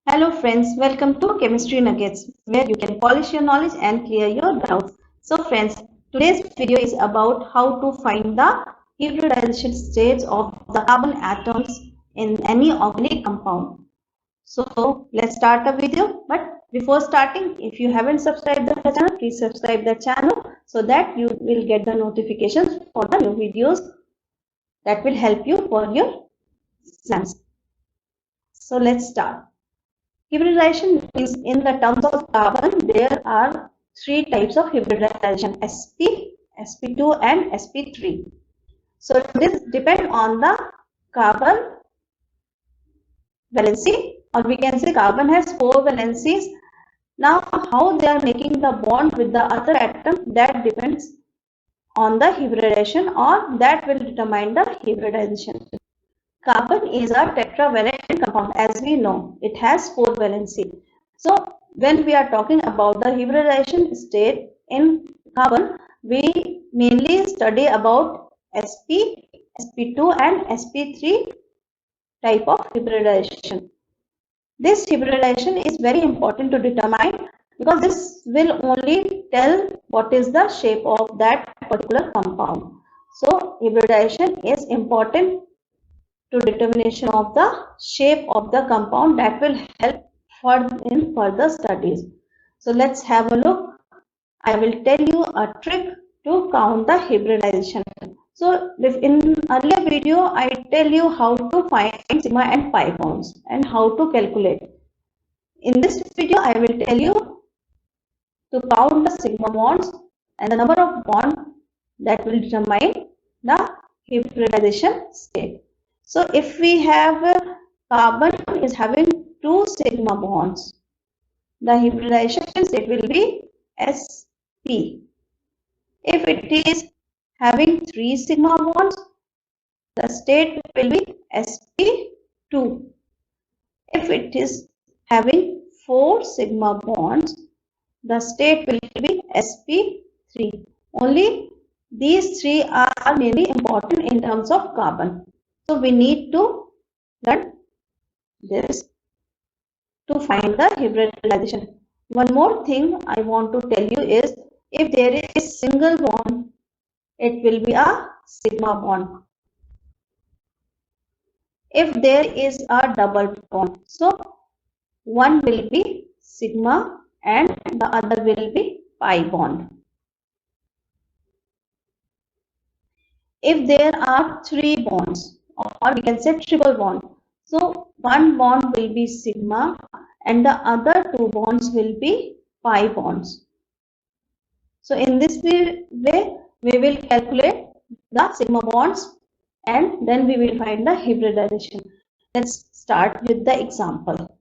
Hello friends, welcome to Chemistry Nuggets, where you can polish your knowledge and clear your doubts. So friends, today's video is about how to find the hybridization states of the carbon atoms in any organic compound. So let's start the video. But before starting, if you haven't subscribed the channel, please subscribe the channel so that you will get the notifications for the new videos that will help you for your exams. So let's start. Hybridization means in the terms of carbon, there are three types of hybridization: sp, sp2 and sp3. So this depends on the carbon valency, or we can say carbon has four valencies. Now how they are making the bond with the other atom, that depends on the hybridization, or that will determine the hybridization. Carbon is a tetravalent compound, as we know. It has four valency. So when we are talking about the hybridization state in carbon, we mainly study about sp, sp2 and sp3 type of hybridization. This hybridization is very important to determine because this will only tell what is the shape of that particular compound. So hybridization is important to determination of the shape of the compound, that will help in further studies. So let's have a look. I will tell you a trick to count the hybridization. So in earlier video I tell you how to find sigma and pi bonds and how to calculate. In this video I will tell you to count the sigma bonds and the number of bonds that will determine the hybridization state. So if we have carbon is having two sigma bonds, the hybridization state will be sp. If it is having three sigma bonds, the state will be sp2. If it is having four sigma bonds, the state will be sp3. Only these three are mainly important in terms of carbon. So we need to learn this to find the hybridization. One more thing I want to tell you is, if there is single bond, it will be a sigma bond. If there is a double bond, so one will be sigma and the other will be pi bond. If there are three bonds, or we can say triple bond, so one bond will be sigma and the other two bonds will be pi bonds. So in this way we will calculate the sigma bonds and then we will find the hybridization. Let's start with the example.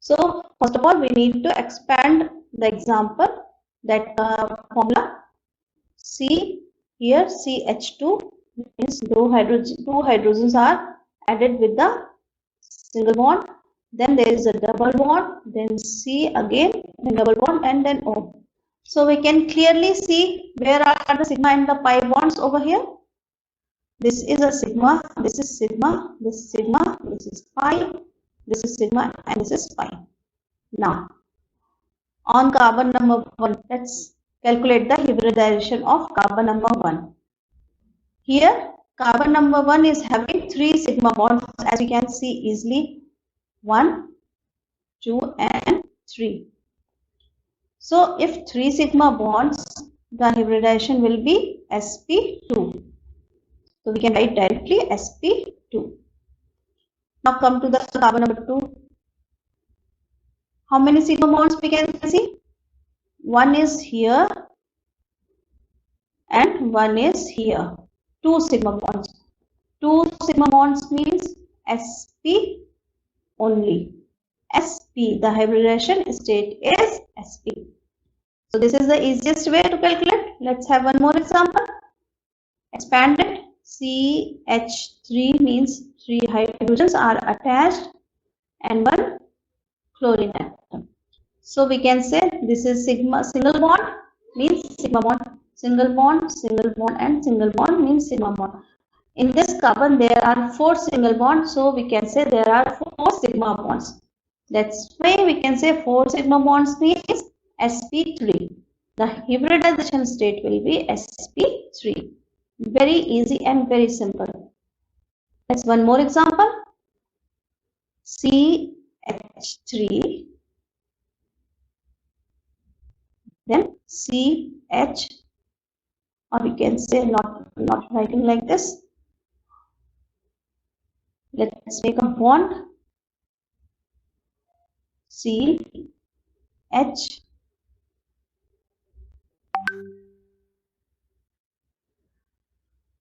So first of all we need to expand the example, that formula C. Here CH2 means two hydrogens are added with the single bond. Then there is a double bond, then C again, then double bond, and then O. So we can clearly see where are the sigma and the pi bonds over here. This is a sigma, this is sigma, this is sigma, this is pi, this is sigma, and this is pi. Now, on carbon number 1, let's calculate the hybridization of carbon number 1. Here, carbon number 1 is having 3 sigma bonds, as you can see easily, 1, 2 and 3. So, if 3 sigma bonds, the hybridization will be sp2. So, we can write directly sp2. Now, come to the carbon number 2. How many sigma bonds we can see? One is here and one is here. 2 sigma bonds. 2 sigma bonds means sp only. sp, the hybridization state is sp. So this is the easiest way to calculate. Let's have one more example. Expanded CH3 means 3 hydrogens are attached and one chlorine atom. So we can say this is sigma single bond means sigma bond, single bond, single bond, and single bond means sigma bond. In this carbon there are 4 single bonds, so we can say there are 4 sigma bonds. That's why we can say 4 sigma bonds means sp3. The hybridization state will be sp3. Very easy and very simple. Let's one more example. CH3, then CH, or we can say not writing like this. Let's make a bond CH,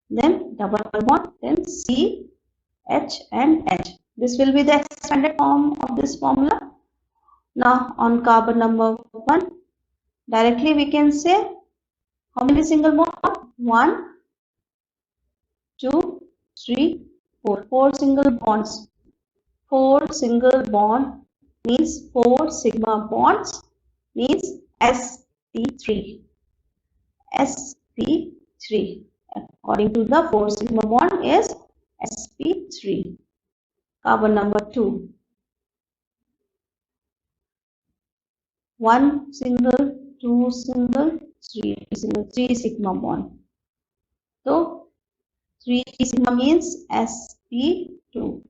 then double bond, then C, H and H. This will be the expanded form of this formula. Now on carbon number 1, directly we can say how many single bond? 1, 2, 3, 4. 4 single bonds. 4 single bond means 4 sigma bonds means sp3. sp3. According to the 4 sigma bond is sp3. Carbon number 2. 1 single, 2 single, 3 single, 3 sigma bond. So 3 sigma means sp2.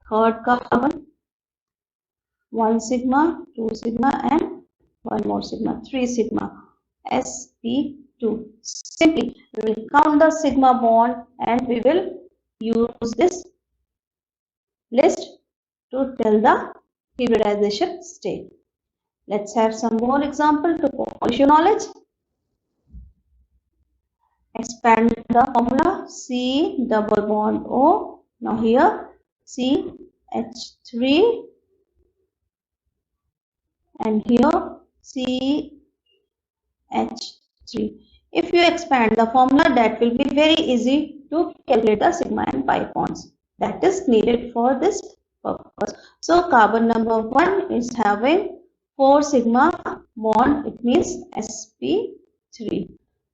Third carbon, 1 sigma, 2 sigma and 1 more sigma, 3 sigma, sp2. Simply we will count the sigma bond and we will use this list to tell the hybridization state. Let's have some more example to polish your knowledge. Expand the formula C double bond O. Now here CH3 and here CH3. If you expand the formula, that will be very easy to calculate the sigma and pi bonds that is needed for this purpose. So carbon number 1 is having 4 sigma bond, it means sp3.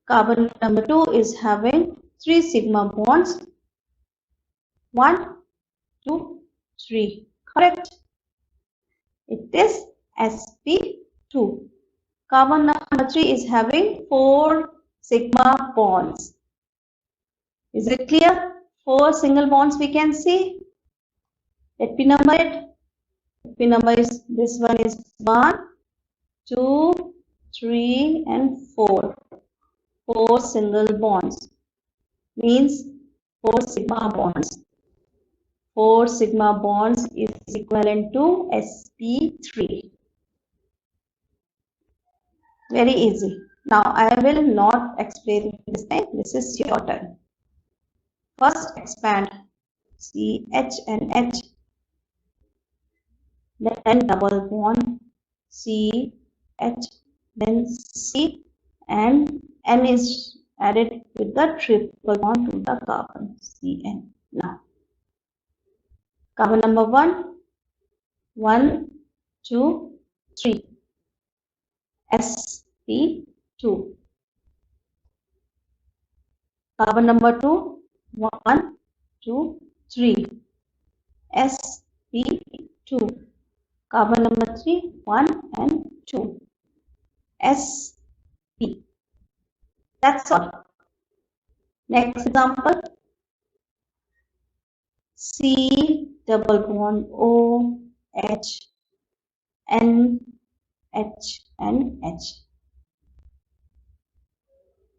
Carbon number 2 is having 3 sigma bonds, 1, 2, 3. Correct? It is sp2. Carbon number 3 is having 4 sigma bonds. Is it clear? 4 single bonds we can see. Let me number it. Let me number is this one is 1, 2, 3 and 4. 4 single bonds means 4 sigma bonds. 4 sigma bonds is equivalent to sp3. Very easy. Now I will not explain this time. This is your turn. First expand CH and H. Then double bond CH, then C and N is added with the triple bond to the carbon CN. Now carbon number 1, 1, 2, 3, sp2. Carbon number 2, 1, 2, 3, sp2. Carbon number 3, 1 and 2, sp. That's all. Next example, C double bond O, H, N, H and H.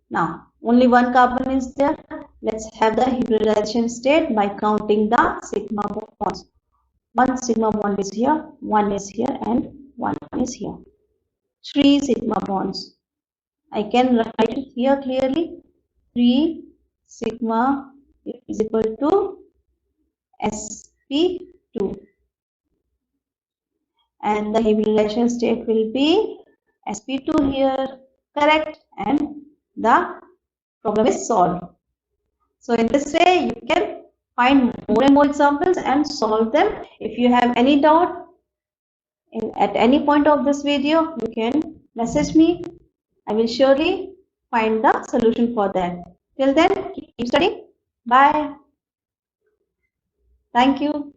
Now only one carbon is there. Let's have the hybridization state by counting the sigma bonds. 1 sigma bond is here, 1 is here and 1 is here. 3 sigma bonds. I can write it here clearly. 3 sigma is equal to sp2 and the hybridization state will be sp2 here, correct, and the problem is solved. So in this way you can find more and more examples and solve them. If you have any doubt at any point of this video, you can message me. I will surely find the solution for that. Till then, keep studying. Bye. Thank you.